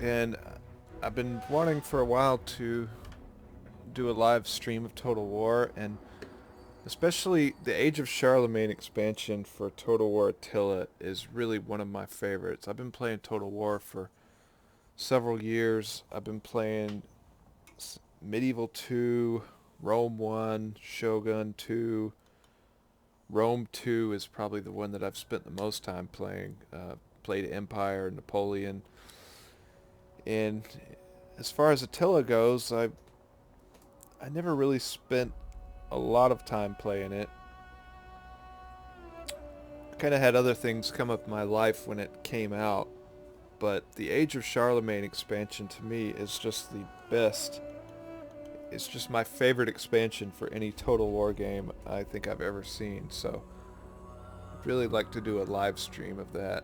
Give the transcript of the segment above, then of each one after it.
and I've been wanting for a while to do a live stream of Total War, and especially the Age of Charlemagne expansion for Total War Attila is really one of my favorites. I've been playing Total War for several years. I've been playing Medieval 2, Rome 1, Shogun 2. Rome 2 is probably the one that I've spent the most time playing. Played Empire, Napoleon. And as far as Attila goes, I never really spent a lot of time playing it. I kind of had other things come up in my life when it came out, but the Age of Charlemagne expansion to me is just the best. It's just my favorite expansion for any Total War game I think I've ever seen, so I'd really like to do a live stream of that.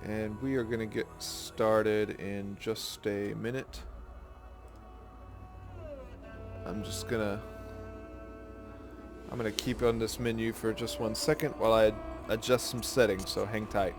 And we are going to get started in just a minute. I'm gonna keep on this menu for just 1 second while I adjust some settings, so hang tight.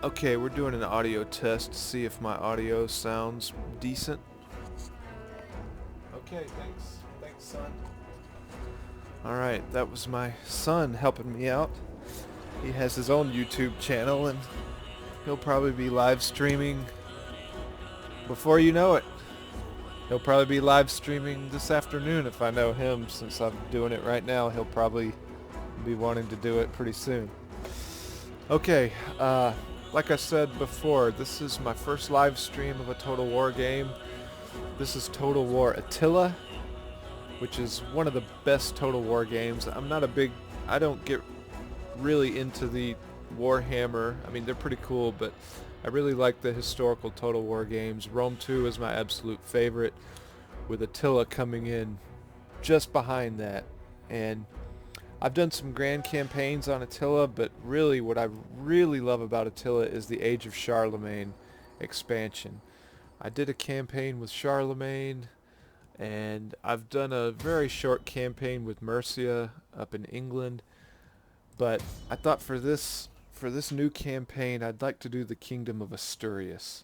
Okay, we're doing an audio test to see if my audio sounds decent. Okay, thanks. Thanks, son. Alright, that was my son helping me out. He has his own YouTube channel, and he'll probably be live streaming before you know it. He'll probably be live streaming this afternoon if I know him. Since I'm doing it right now, he'll probably be wanting to do it pretty soon. Okay, like I said before, this is my first live stream of a Total War game. This is Total War Attila, which is one of the best Total War games. I don't get really into the Warhammer. I mean, they're pretty cool, but I really like the historical Total War games. Rome 2 is my absolute favorite, with Attila coming in just behind that. And I've done some grand campaigns on Attila, but really what I really love about Attila is the Age of Charlemagne expansion. I did a campaign with Charlemagne, and I've done a very short campaign with Mercia up in England, but I thought for this new campaign I'd like to do the Kingdom of Asturias.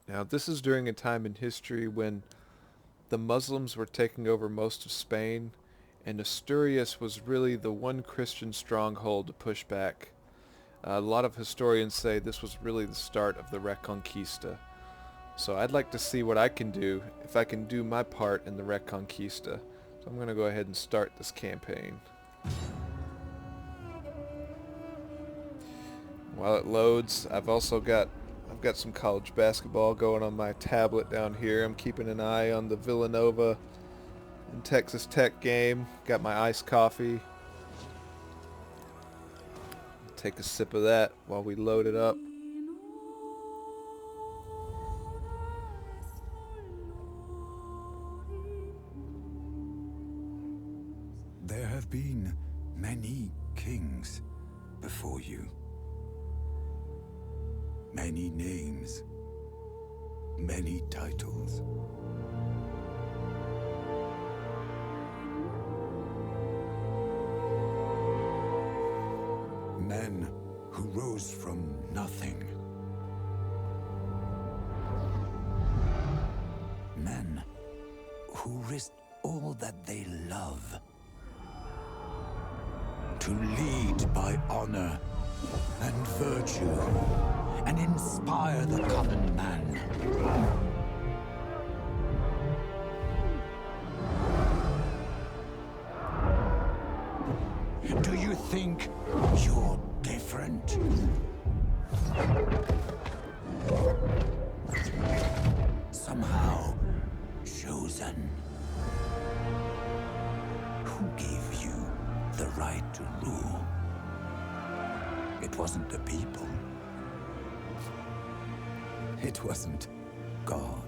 Now this is during a time in history when the Muslims were taking over most of Spain, and Asturias was really the one Christian stronghold to push back. A lot of historians say this was really the start of the Reconquista. So I'd like to see what I can do, if I can do my part in the Reconquista. So I'm going to go ahead and start this campaign. While it loads, I've got some college basketball going on my tablet down here. I'm keeping an eye on the Villanova and Texas Tech game. Got my iced coffee. Take a sip of that while we load it up. There have been many kings before you. Many names, many titles. Men who rose from nothing. Men who risked all that they love to lead by honor and virtue and inspire the common man. Do you think you're different? Somehow chosen. Who gave you the right to rule? It wasn't the people. It wasn't God.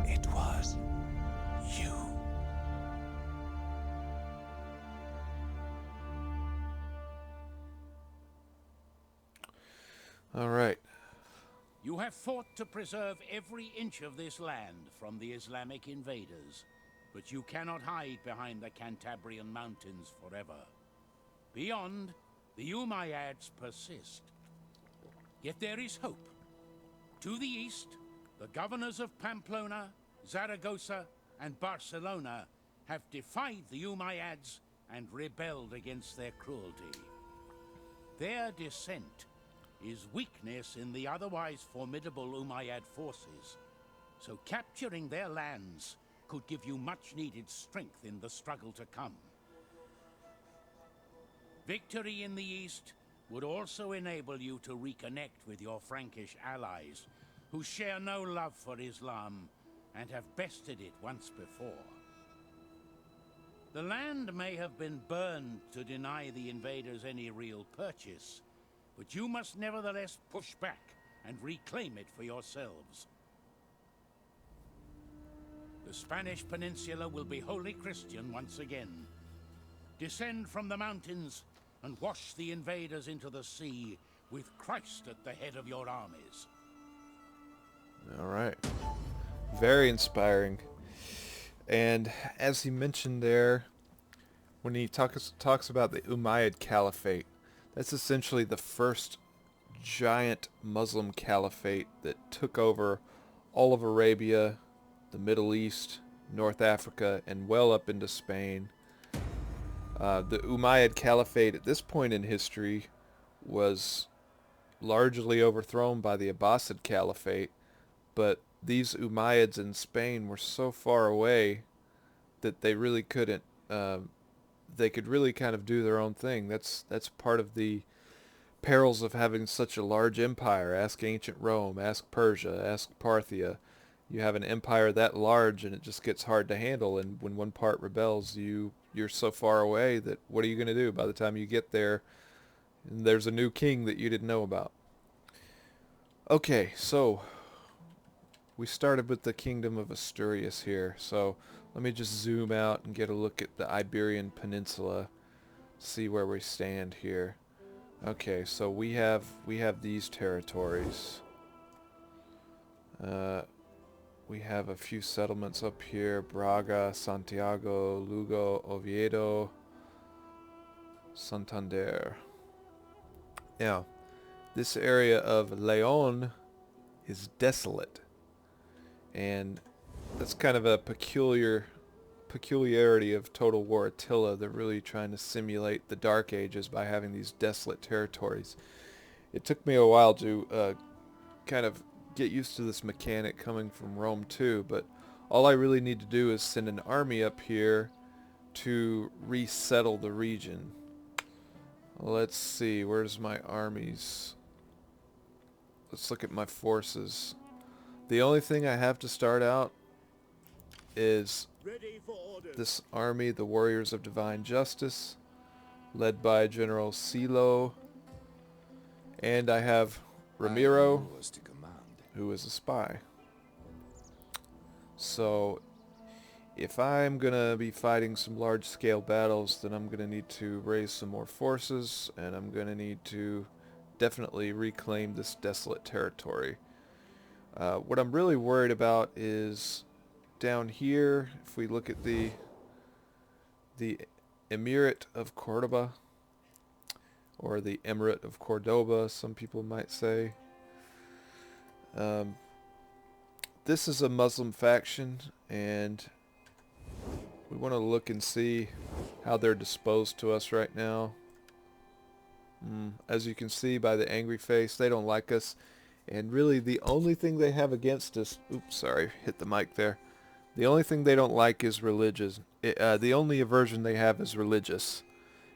It was you. All right. You have fought to preserve every inch of this land from the Islamic invaders, but you cannot hide behind the Cantabrian mountains forever. Beyond, the Umayyads persist. Yet there is hope. To the east, the governors of Pamplona, Zaragoza, and Barcelona have defied the Umayyads and rebelled against their cruelty. Their dissent is weakness in the otherwise formidable Umayyad forces, so capturing their lands could give you much-needed strength in the struggle to come. Victory in the east would also enable you to reconnect with your Frankish allies, who share no love for Islam and have bested it once before. The land may have been burned to deny the invaders any real purchase, but you must nevertheless push back and reclaim it for yourselves. The Spanish peninsula will be wholly Christian once again. Descend from the mountains and wash the invaders into the sea with Christ at the head of your armies. All right. Very inspiring. And as he mentioned there, when he talks about the Umayyad Caliphate, that's essentially the first giant Muslim caliphate that took over all of Arabia, the Middle East, North Africa, and well up into Spain. The Umayyad Caliphate at this point in history was largely overthrown by the Abbasid Caliphate, but these Umayyads in Spain were so far away that they really couldn't, they could really kind of do their own thing. That's part of the perils of having such a large empire. Ask ancient Rome, ask Persia, ask Parthia. You have an empire that large and it just gets hard to handle, and when one part rebels, you're so far away that what are you going to do by the time you get there? And there's a new king that you didn't know about. Okay, so we started with the kingdom of Asturias here, so let me just zoom out and get a look at the Iberian Peninsula, see where we stand here. Okay, so we have these territories. We have a few settlements up here: Braga, Santiago, Lugo, Oviedo, Santander. Now, this area of León is desolate, and that's kind of a peculiarity of Total War Attila. They're really trying to simulate the Dark Ages by having these desolate territories. It took me a while to kind of get used to this mechanic coming from Rome too, but all I really need to do is send an army up here to resettle the region. Let's see, where's my armies? Let's look at my forces. The only thing I have to start out is this army, the Warriors of Divine Justice, led by General Silo, and I have Ramiro, who is a spy. So if I'm gonna be fighting some large-scale battles, then I'm gonna need to raise some more forces, and I'm gonna need to definitely reclaim this desolate territory. What I'm really worried about is down here. If we look at the Emirate of Cordoba, or the Emirate of Cordoba, some people might say. This is a Muslim faction, and we want to look and see how they're disposed to us right now. As you can see by the angry face, they don't like us. And really the only thing they have against us, oops, sorry, hit the mic there. The only thing they don't like is religious. The only aversion they have is religious.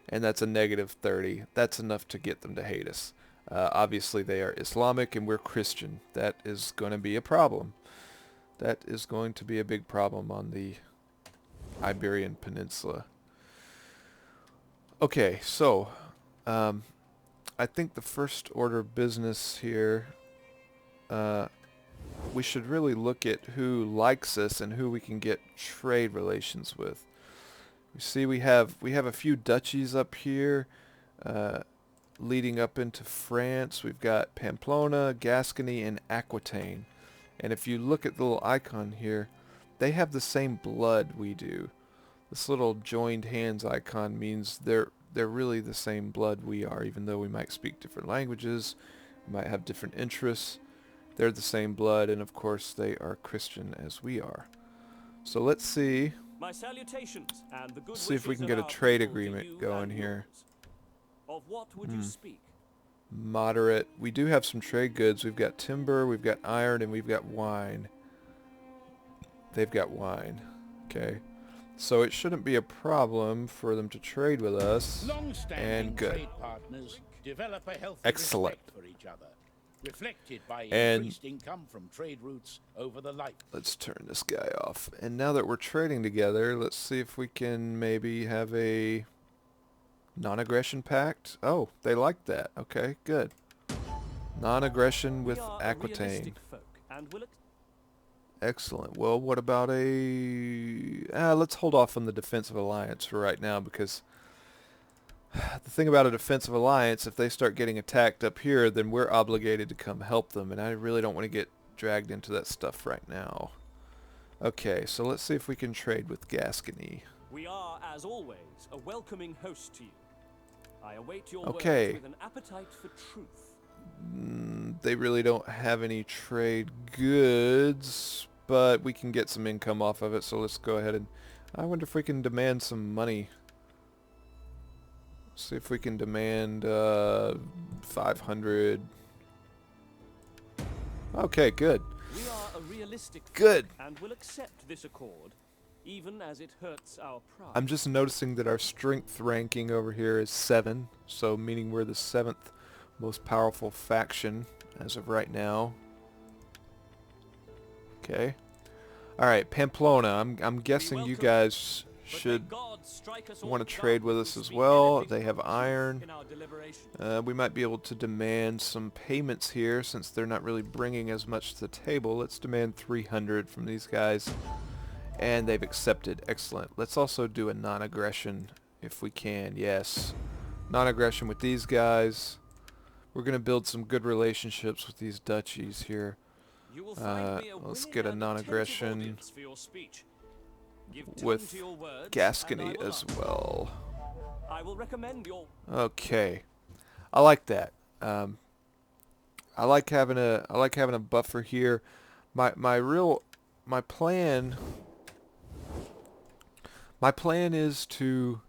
And that's a -30. That's enough to get them to hate us. Obviously they are Islamic and we're Christian. That is going to be a problem. That is going to be a big problem on the Iberian Peninsula. Okay, so I think the first order of business here, we should really look at who likes us and who we can get trade relations with. You see, we have a few duchies up here, leading up into France. We've got Pamplona, Gascony, and Aquitaine. And if you look at the little icon here, they have the same blood we do. This little joined hands icon means they're really the same blood we are, even though we might speak different languages, we might have different interests. They're the same blood, and of course they are Christian as we are. So let's see. My salutations and the good See if we wishes can of get a our trade people to agreement you going and here. yours. Of what would you speak? Moderate. We do have some trade goods. We've got timber, we've got iron, and we've got wine. They've got wine. Okay. So it shouldn't be a problem for them to trade with us. And good. Trade partners develop a healthy Excellent. respect for each other, reflected by And increased income from trade routes over the life. let's turn this guy off. And now that we're trading together, let's see if we can maybe have a non-aggression pact. Oh, they like that. Okay, good. Non-aggression with We are a Aquitaine. realistic folk and will Excellent. Well, what about a... let's hold off on the defensive alliance for right now, because the thing about a defensive alliance, if they start getting attacked up here, then we're obligated to come help them, and I really don't want to get dragged into that stuff right now. Okay, so let's see if we can trade with Gascony. We are, as always, a welcoming host to you. I await your Okay. words with an appetite for truth. They really don't have any trade goods, but we can get some income off of it, so let's go ahead and... I wonder if we can demand some money. See if we can demand 500. Okay, good. We are a realistic folk Good. and will accept this accord, even as it hurts our pride. I'm just noticing that our strength ranking over here is 7, so meaning we're the 7th most powerful faction as of right now. Okay. Alright, Pamplona. I'm guessing you guys should want to trade with us as well. They have iron. We might be able to demand some payments here since they're not really bringing as much to the table. Let's demand 300 from these guys. And they've accepted. Excellent. Let's also do a non-aggression if we can. Yes. Non-aggression with these guys. We're going to build some good relationships with these duchies here. Let's get a non-aggression with Gascony as well. I will recommend your... Okay, I like that. I like having a buffer here. My plan is to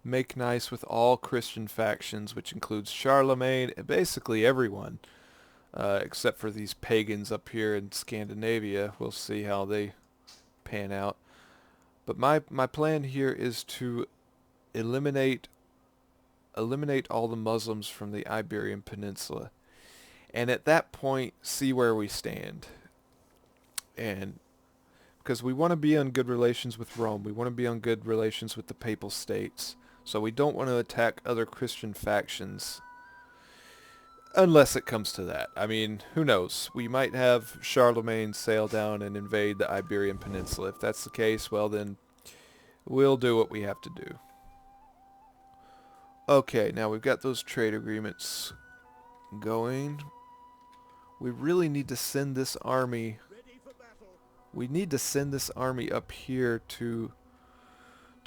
make nice with all Christian factions, which includes Charlemagne and basically everyone, except for these pagans up here in Scandinavia. We'll see how they pan out. But my plan here is to eliminate all the Muslims from the Iberian Peninsula, and at that point see where we stand. And because we want to be on good relations with Rome, we want to be on good relations with the Papal States, so we don't want to attack other Christian factions unless it comes to that. I mean, who knows? We might have Charlemagne sail down and invade the Iberian Peninsula. If that's the case, well then, we'll do what we have to do. Okay, now we've got those trade agreements going. We really need to send this army... We need to send this army up here to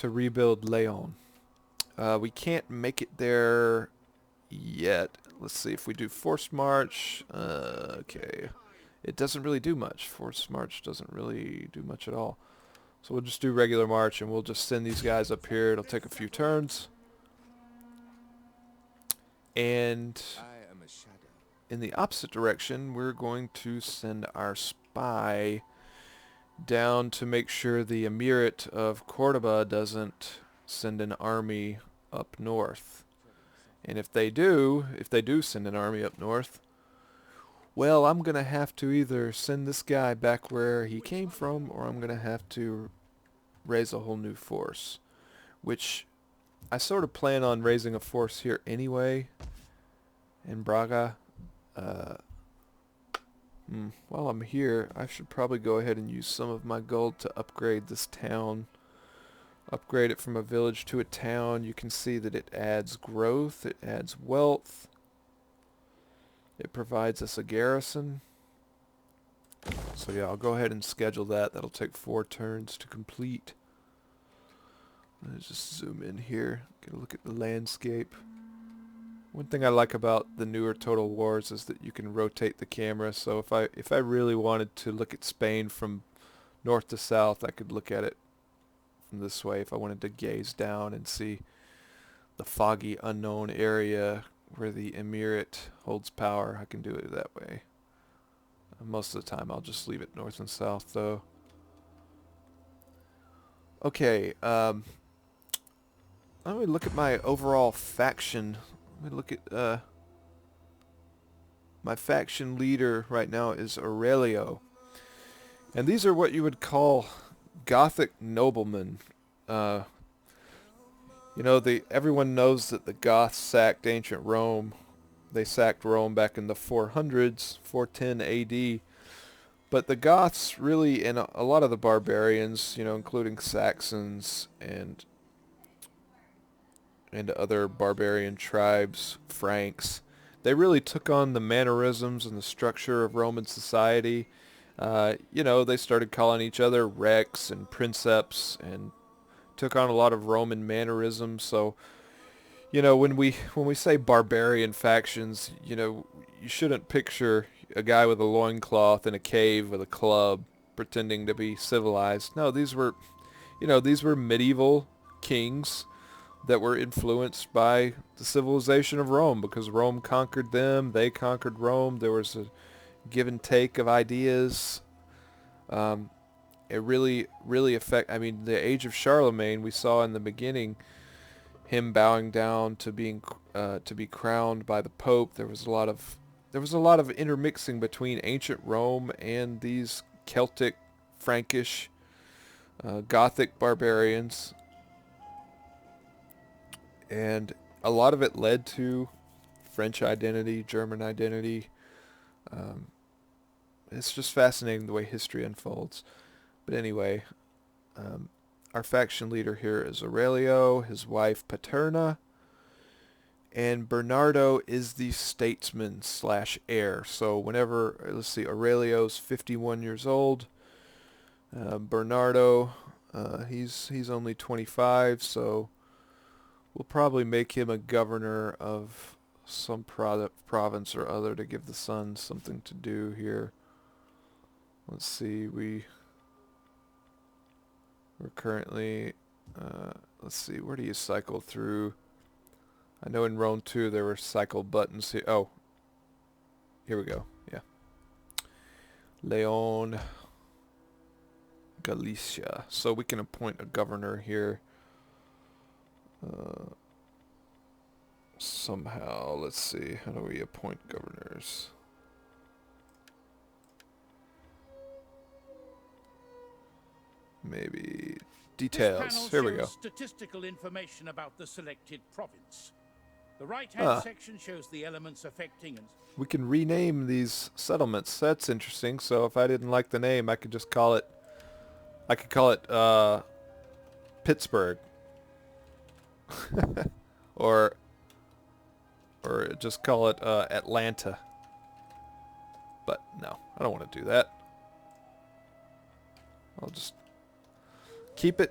rebuild Leon. We can't make it there yet. Let's see if we do forced march. Okay. It doesn't really do much. Forced march doesn't really do much at all. So we'll just do regular march and we'll just send these guys up here. It'll take a few turns. And in the opposite direction, we're going to send our spy down to make sure the Emirate of Cordoba doesn't send an army up north. And if they do send an army up north, well, I'm going to have to either send this guy back where he came from, or I'm going to have to raise a whole new force. Which, I sort of plan on raising a force here anyway, in Braga. While I'm here, I should probably go ahead and use some of my gold to upgrade this town. Upgrade it from a village to a town. You can see that it adds growth, it adds wealth. It provides us a garrison. So yeah, I'll go ahead and schedule that. That'll take 4 turns to complete. Let's just zoom in here, get a look at the landscape. One thing I like about the newer Total Wars is that you can rotate the camera. So if I really wanted to look at Spain from north to south, I could look at it from this way. If I wanted to gaze down and see the foggy, unknown area where the Emirate holds power, I can do it that way. Most of the time I'll just leave it north and south though. Okay, let me look at my overall faction. Let me look at my faction leader right now is Aurelio. And these are what you would call Gothic noblemen. You know, everyone knows that the Goths sacked ancient Rome. They sacked Rome back in the 400s, 410 AD. But the Goths really, and a lot of the barbarians, you know, including Saxons and other barbarian tribes, Franks, they really took on the mannerisms and the structure of Roman society. You know, they started calling each other Rex and Princeps and took on a lot of Roman mannerisms. So, you know, when we say barbarian factions, you know, you shouldn't picture a guy with a loincloth in a cave with a club pretending to be civilized. No, these were medieval kings that were influenced by the civilization of Rome, because Rome conquered them, they conquered Rome. There was a give and take of ideas. It really I mean, the age of Charlemagne, we saw in the beginning him bowing down to be crowned by the Pope. There was a lot of intermixing between ancient Rome and these Celtic, Frankish, Gothic barbarians. And a lot of it led to French identity, German identity. It's just fascinating the way history unfolds. But anyway, our faction leader here is Aurelio, his wife Paterna, and Bernardo is the statesman / heir. So whenever, let's see, Aurelio's 51 years old. Bernardo, he's only 25, so we'll probably make him a governor of some province or other to give the son something to do here. Let's see, we're currently, let's see, where do you cycle through? I know in Rome 2 there were cycle buttons here. Oh, here we go, yeah. Leon, Galicia. So we can appoint a governor here. Somehow, let's see, how do we appoint governors? Maybe details. Here we go. Statistical information about the selected province. The right-hand section shows the elements affecting and we can rename these settlements. That's interesting. So if I didn't like the name, I could just call it, Pittsburgh. or just call it Atlanta. But no, I don't want to do that. I'll just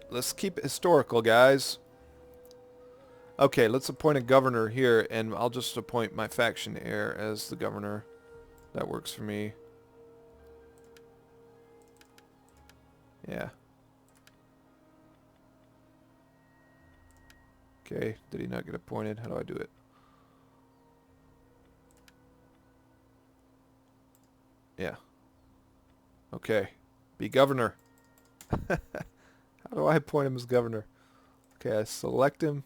let's keep it historical, guys. Okay, let's appoint a governor here, and I'll just appoint my faction heir as the governor. That works for me. Yeah. Okay, did he not get appointed? How do I do it? Yeah. Okay. Be governor. How do I appoint him as governor? Okay, I select him.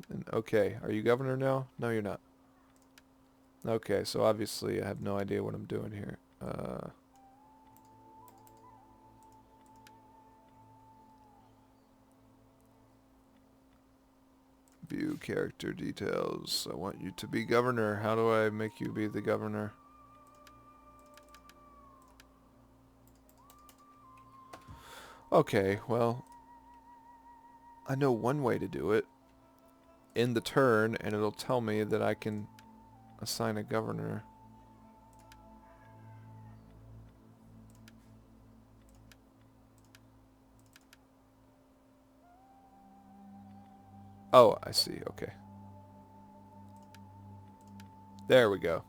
And okay, are you governor now? No, you're not. Okay, so obviously I have no idea what I'm doing here. View character details. I want you to be governor. How do I make you be the governor? Okay, well, I know one way to do it. In the turn, and it'll tell me that I can assign a governor. Oh, I see. Okay. There we go.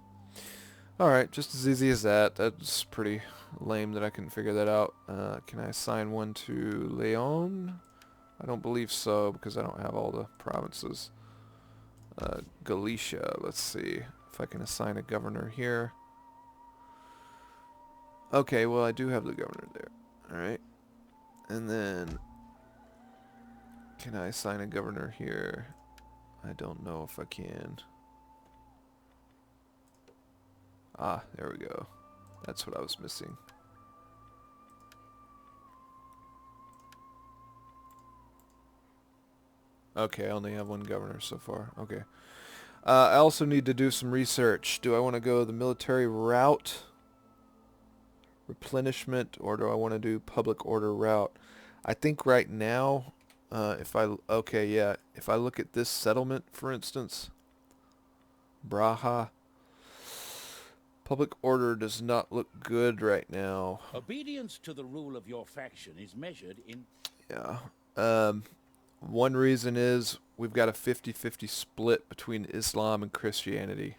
Alright, just as easy as that. That's pretty lame that I couldn't figure that out. Can I assign one to Leon? I don't believe so, because I don't have all the provinces. Galicia, let's see if I can assign a governor here. Okay, well I do have the governor there. Alright. And then, can I assign a governor here? I don't know if I can. Ah, there we go. That's what I was missing. Okay, I only have one governor so far. Okay. I also need to do some research. Do I want to go the military route, replenishment, or do I want to do public order route? I think right now, if I look at this settlement, for instance, Braha, public order does not look good right now. Obedience to the rule of your faction is measured in... Yeah. One reason is we've got a 50-50 split between Islam and Christianity.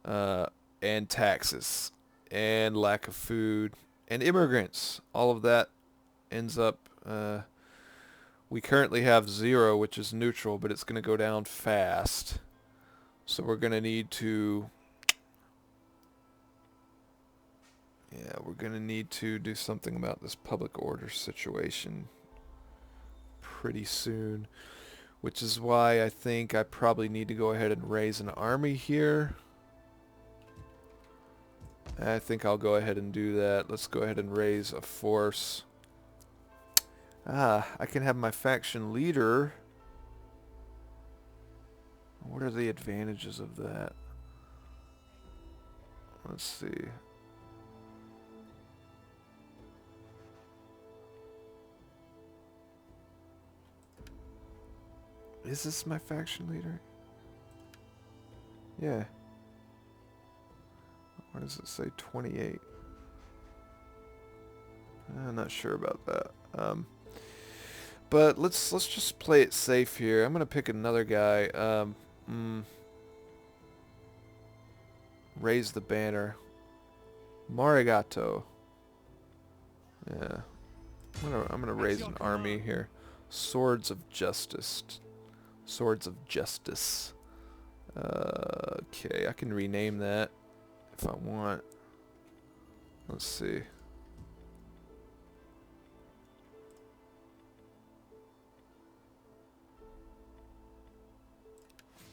And taxes. And lack of food. And immigrants. All of that ends up... we currently have 0, which is neutral, but it's going to go down fast. So we're going to need to... Yeah, we're going to need to do something about this public order situation pretty soon, which is why I think I probably need to go ahead and raise an army here. I think I'll go ahead and do that. Let's go ahead and raise a force. I can have my faction leader. What are the advantages of that? Let's see. Is this my faction leader? Yeah. What does it say? 28. I'm not sure about that. But let's just play it safe here. I'm gonna pick another guy. Raise the banner. Marigato. Yeah. I'm gonna raise an army here. Swords of Justice. Swords of Justice. Okay, I can rename that if I want. Let's see.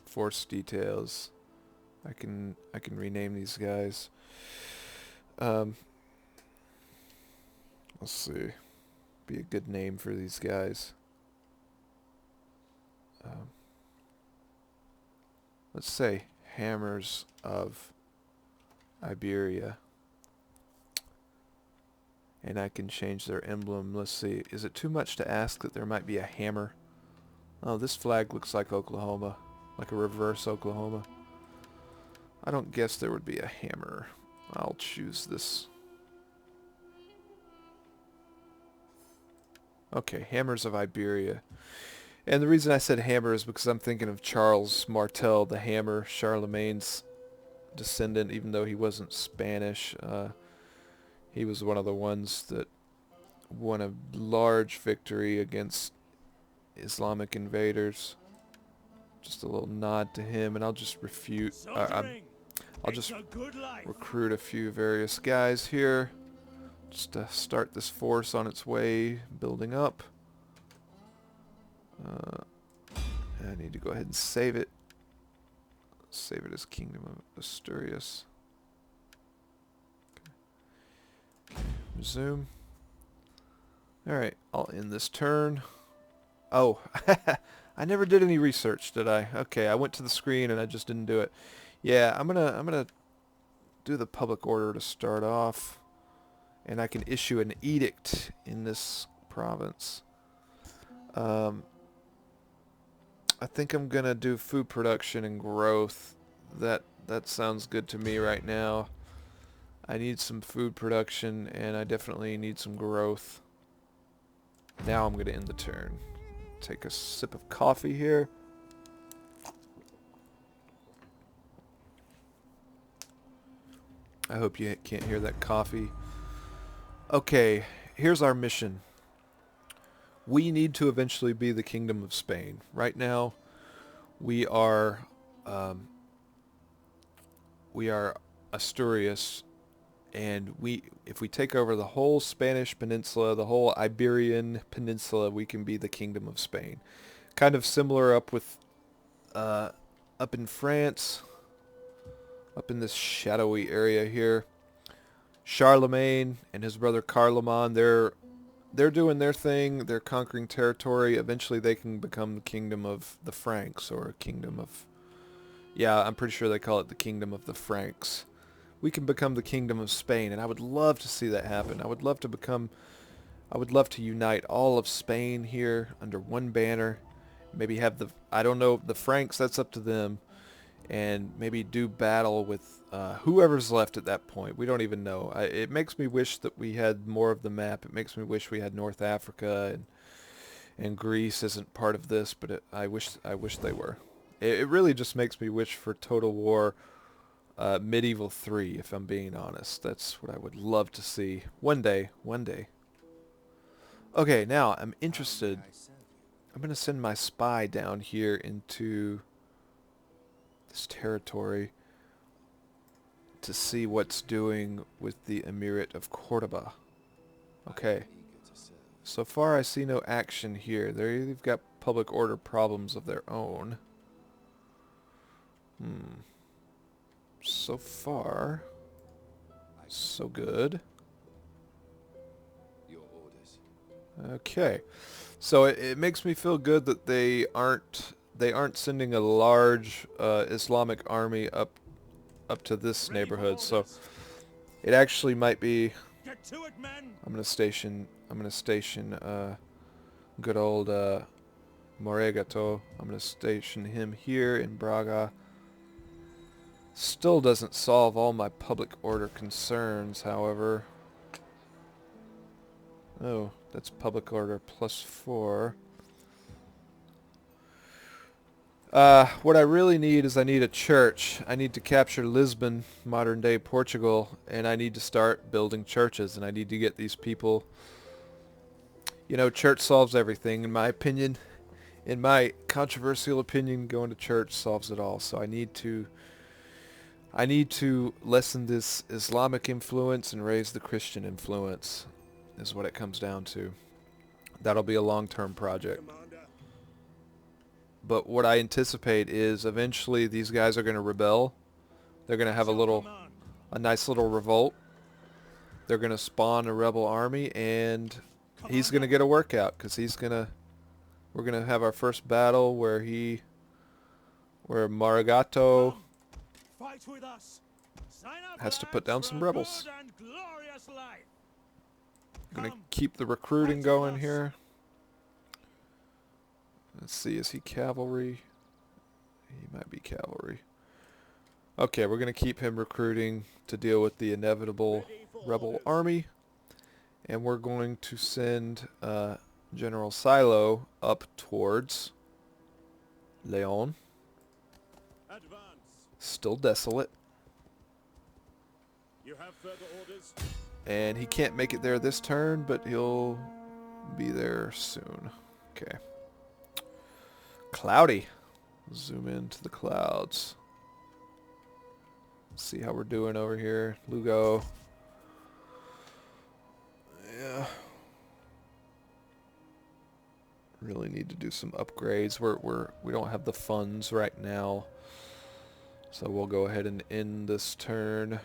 Force details. I can rename these guys. Let's see. Be a good name for these guys. Let's say Hammers of Iberia. And I can change their emblem. Let's see. Is it too much to ask that there might be a hammer? Oh, this flag looks like Oklahoma. Like a reverse Oklahoma. I don't guess there would be a hammer. I'll choose this. Okay, Hammers of Iberia. And the reason I said hammer is because I'm thinking of Charles Martel, the Hammer, Charlemagne's descendant, even though he wasn't Spanish. He was one of the ones that won a large victory against Islamic invaders. Just a little nod to him, and I'll just refute. I'll just recruit a few various guys here just to start this force on its way building up. I need to go ahead and save it. Save it as Kingdom of Asturias. Okay. Resume. Alright, I'll end this turn. Oh, I never did any research, did I? Okay, I went to the screen and I just didn't do it. Yeah, I'm gonna do the public order to start off, and I can issue an edict in this province. I think I'm gonna do food production and growth. That sounds good to me right now. I need some food production and I definitely need some growth. Now I'm gonna end the turn. Take a sip of coffee here. I hope you can't hear that coffee. Okay, here's our mission. We need to eventually be the Kingdom of Spain. Right now, we are Asturias, and if we take over the whole Spanish peninsula, the whole Iberian peninsula, we can be the Kingdom of Spain. Kind of similar up in France, up in this shadowy area here. Charlemagne and his brother Charlemagne, they're doing their thing. They're conquering territory. Eventually they can become the Kingdom of the Franks, or a Kingdom of... Yeah, I'm pretty sure they call it the Kingdom of the Franks. We can become the Kingdom of Spain, and I would love to see that happen. I would love to unite all of Spain here under one banner. Maybe have I don't know, the Franks, that's up to them. And maybe do battle with whoever's left at that point. We don't even know. It makes me wish that we had more of the map. It makes me wish we had North Africa, and Greece isn't part of this, but I wish they were. It really just makes me wish for Total War Medieval 3, if I'm being honest. That's what I would love to see. One day. Okay, now I'm interested. I'm going to send my spy down here into this territory to see what's doing with the Emirate of Cordoba. Okay. So far I see no action here. They've got public order problems of their own. So far, so good. Okay. So it makes me feel good that they aren't sending a large Islamic army up to this neighborhood. So it actually might be. Get to it, men. I'm gonna station good old Moregato. I'm gonna station him here in Braga. Still doesn't solve all my public order concerns, however. Oh, that's public order +4. What I really need is I need a church. I need to capture Lisbon, modern day Portugal, and I need to start building churches, and I need to get these people... You know, church solves everything, in my opinion. In my controversial opinion, going to church solves it all. So I need to lessen this Islamic influence and raise the Christian influence, is what it comes down to. That'll be a long-term project. But what I anticipate is eventually these guys are going to rebel. They're going to have a nice little revolt. They're going to spawn a rebel army, and he's going to get a workout, because we're going to have our first battle where Marigato has to put down some rebels. I'm going to keep the recruiting going here. Let's see, is he cavalry? He might be cavalry. Okay, we're going to keep him recruiting to deal with the inevitable rebel army. And we're going to send General Silo up towards Leon. Still desolate. You have further orders? And he can't make it there this turn, but he'll be there soon. Okay. Cloudy. Zoom into the clouds. Let's see how we're doing over here. Lugo. Yeah. Really need to do some upgrades. We don't have the funds right now. So we'll go ahead and end this turn.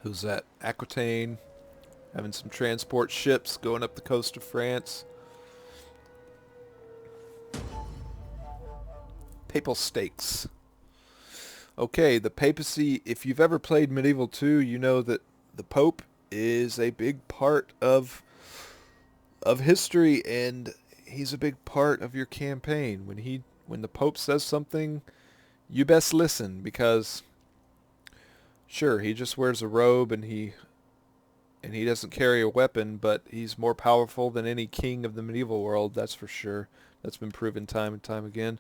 Who's that? Aquitaine. Having some transport ships going up the coast of France. Papal stakes. Okay, the papacy, if you've ever played Medieval 2, you know that the Pope is a big part of history, and he's a big part of your campaign. When the Pope says something, you best listen, because sure, he just wears a robe and he doesn't carry a weapon, but he's more powerful than any king of the medieval world, that's for sure. That's been proven time and time again.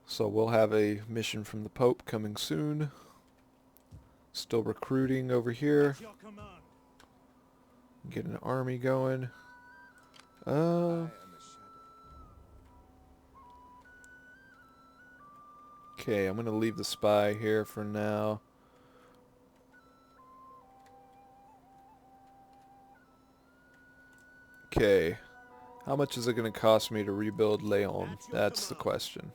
So we'll have a mission from the Pope coming soon. Still recruiting over here. Get an army going. Okay, I'm going to leave the spy here for now. Okay. How much is it going to cost me to rebuild Leon? That's the question.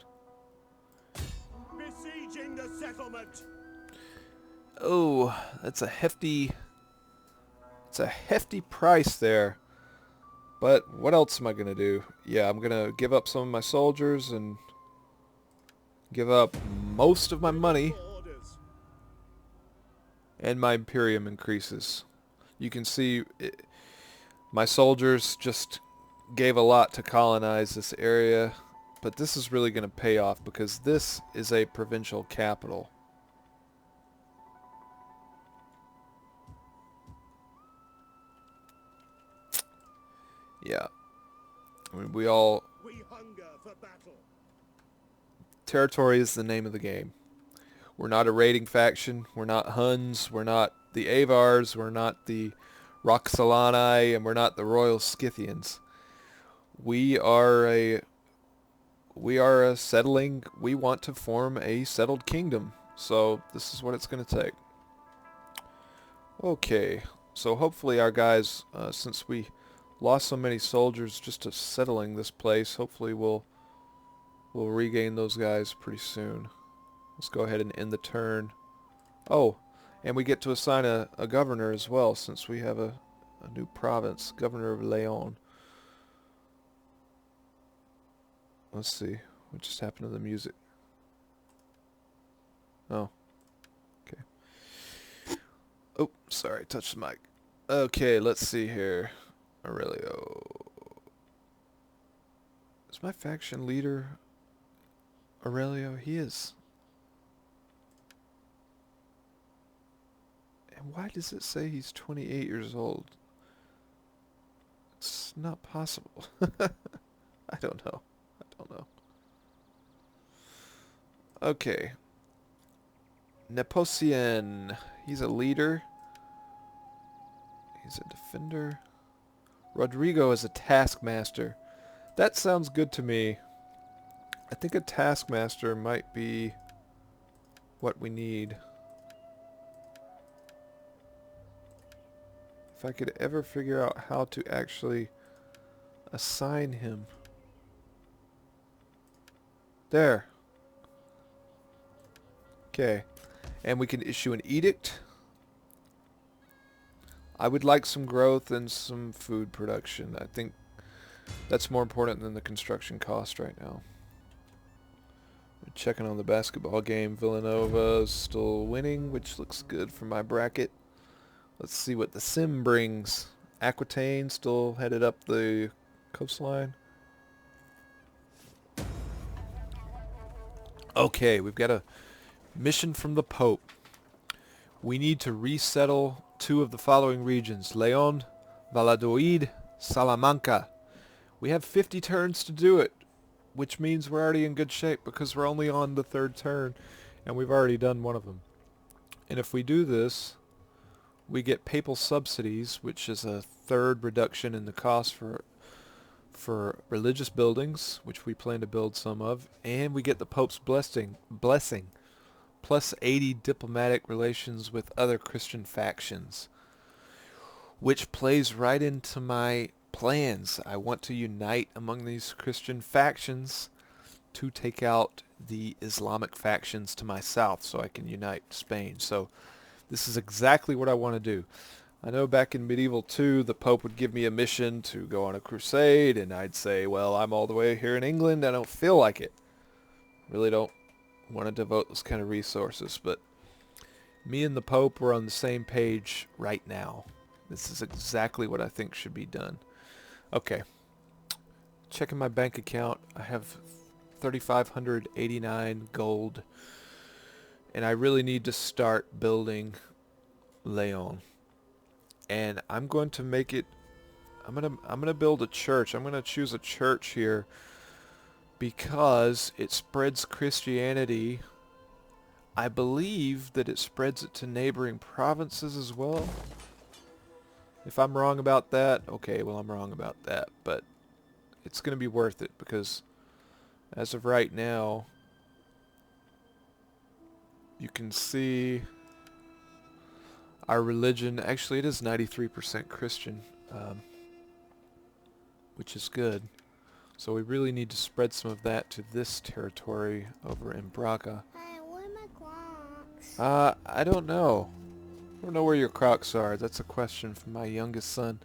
Besieging the settlement. Oh, it's a hefty price there. But what else am I going to do? Yeah, I'm going to give up some of my soldiers and give up most of my money. And my Imperium increases. You can see my soldiers just gave a lot to colonize this area. But this is really going to pay off because this is a provincial capital. Yeah. I mean, we hunger for battle. Territory is the name of the game. We're not a raiding faction. We're not Huns. We're not the Avars. We're not the Roxolani, and we're not the Royal Scythians. We are a settling. We want to form a settled kingdom. So this is what it's going to take. Okay. So hopefully our guys, since we lost so many soldiers just to settling this place, hopefully we'll regain those guys pretty soon. Let's go ahead and end the turn. Oh, and we get to assign a governor as well, since we have a new province, Governor of Leon. Let's see, what just happened to the music? Oh, okay. Oh, sorry, touched the mic. Okay, let's see here. Aurelio. Is my faction leader Aurelio? He is. And why does it say he's 28 years old? It's not possible. I don't know. Okay. Nepocian. He's a leader. He's a defender. Rodrigo is a taskmaster. That sounds good to me. I think a taskmaster might be what we need. If I could ever figure out how to actually assign him. There. Okay. And we can issue an edict. I would like some growth and some food production. I think that's more important than the construction cost right now. Checking on the basketball game. Villanova is still winning, which looks good for my bracket. Let's see what the sim brings. Aquitaine still headed up the coastline. Okay, we've got a mission from the Pope. We need to resettle 2 of the following regions: Leon, Valladolid, Salamanca. We have 50 turns to do it, which means we're already in good shape because we're only on the 3rd turn and we've already done one of them. And if we do this, we get papal subsidies, which is a third reduction in the cost for religious buildings, which we plan to build some of, and we get the Pope's blessing, plus 80 diplomatic relations with other Christian factions, which plays right into my plans. I want to unite among these Christian factions to take out the Islamic factions to my south so I can unite Spain. So this is exactly what I want to do. I know back in Medieval 2, the Pope would give me a mission to go on a crusade, and I'd say, well, I'm all the way here in England. I don't feel like it. Really don't want to devote those kind of resources. But me and the Pope are on the same page right now. This is exactly what I think should be done. Okay. Checking my bank account. I have 3,589 gold. And I really need to start building Leon. And I'm going to make it, I'm gonna build a church. I'm gonna choose a church here because it spreads Christianity. I believe that it spreads it to neighboring provinces as well. If I'm wrong about that, okay, well, I'm wrong about that, but it's gonna be worth it because as of right now, you can see our religion, actually it is 93% Christian, which is good. So we really need to spread some of that to this territory over in Braga. Hey, where are my Crocs? I don't know. I don't know where your Crocs are. That's a question from my youngest son.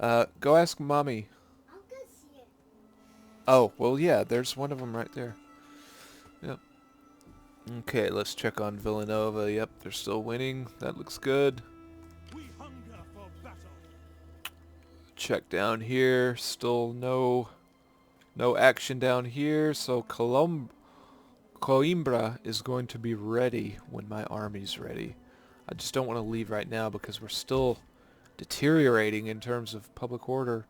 Go ask Mommy. I'll go see it. Oh, well yeah, there's one of them right there. Yep. Okay, let's check on Villanova. Yep, they're still winning. That looks good. We hunger for battle. Check down here. Still no action down here. So Coimbra is going to be ready when my army's ready. I just don't want to leave right now because we're still deteriorating in terms of public order.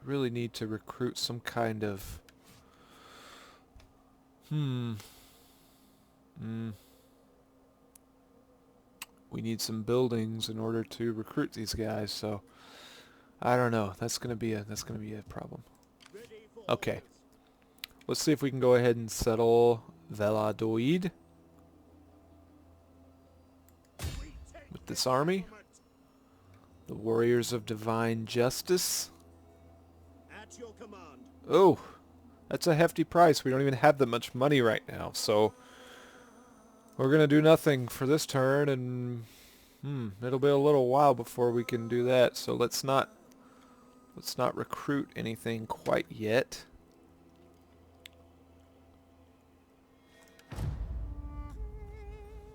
Really need to recruit some kind of we need some buildings in order to recruit these guys, so I don't know. That's gonna be a problem. Okay. Let's see if we can go ahead and settle Valladolid with this army. The Warriors of Divine Justice. At your command. Oh, that's a hefty price. We don't even have that much money right now, so we're gonna do nothing for this turn, and it'll be a little while before we can do that. So let's not recruit anything quite yet.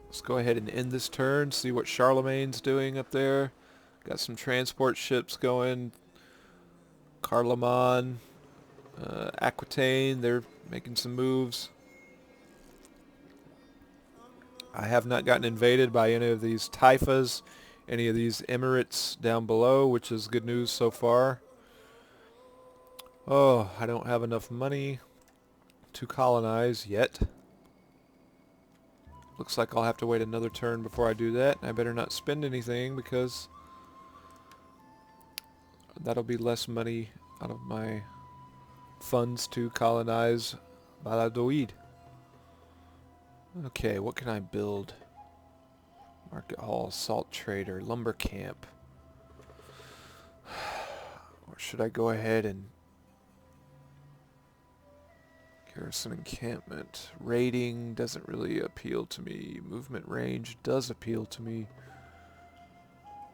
Let's go ahead and end this turn. See what Charlemagne's doing up there. Got some transport ships going. Charlemagne, Aquitaine, they're making some moves. I have not gotten invaded by any of these taifas, any of these emirates down below, which is good news so far. Oh, I don't have enough money to colonize yet. Looks like I'll have to wait another turn before I do that. I better not spend anything because that'll be less money out of my funds to colonize Valladolid. Okay, what can I build? Market hall, salt trader, lumber camp. Or should I go ahead and garrison encampment? Raiding doesn't really appeal to me. Movement range does appeal to me.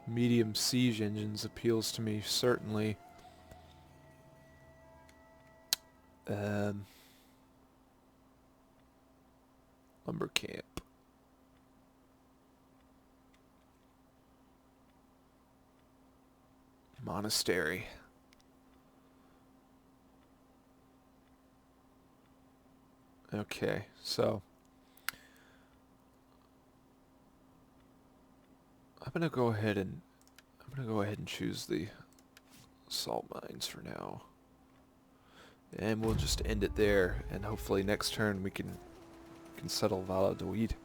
Medium siege engines appeals to me, certainly. Lumber camp. Monastery. Okay, so I'm gonna go ahead and choose the salt mines for now. And we'll just end it there, and hopefully next turn we can settle Valladolid.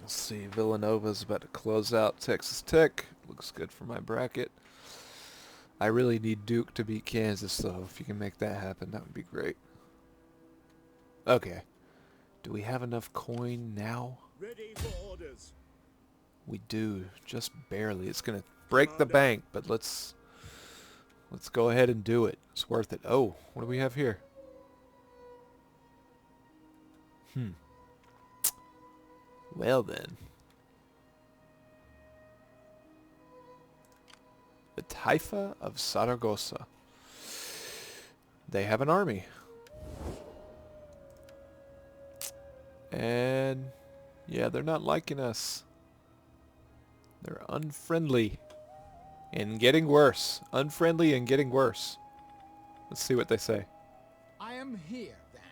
Let's see, Villanova's about to close out Texas Tech. Looks good for my bracket. I really need Duke to beat Kansas, though. If you can make that happen, that would be great. Okay. Do we have enough coin now? Ready for orders. We do, just barely. It's going to break the bank, but let's go ahead and do it. It's worth it. Oh, what do we have here? Well then. The Taifa of Saragossa. They have an army. And yeah, they're not liking us. They're unfriendly and getting worse. Unfriendly and getting worse. Let's see what they say. I am here, then.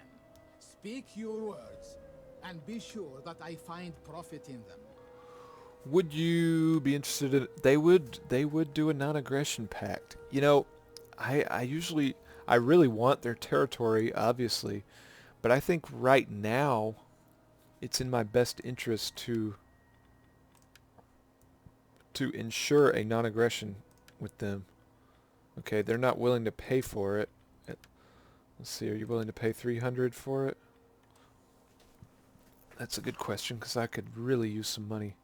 Speak your words, and be sure that I find profit in them. Would you be interested in... They would do a non-aggression pact. You know, I really want their territory, obviously. But I think right now, it's in my best interest to ensure a non-aggression with them. Okay, they're not willing to pay for it. Let's see, are you willing to pay 300 for it? That's a good question, because I could really use some money.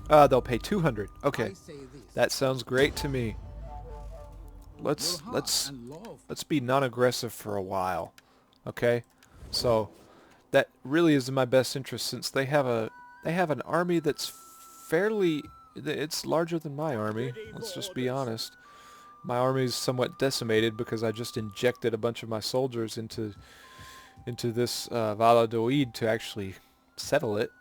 They'll pay 200. Okay, that sounds great to me. Let's be non-aggressive for a while. Okay, so that really is in my best interest, since they have an army that's it's larger than my army. Let's just be honest. My army is somewhat decimated because I just injected a bunch of my soldiers into this Valladolid to actually settle it.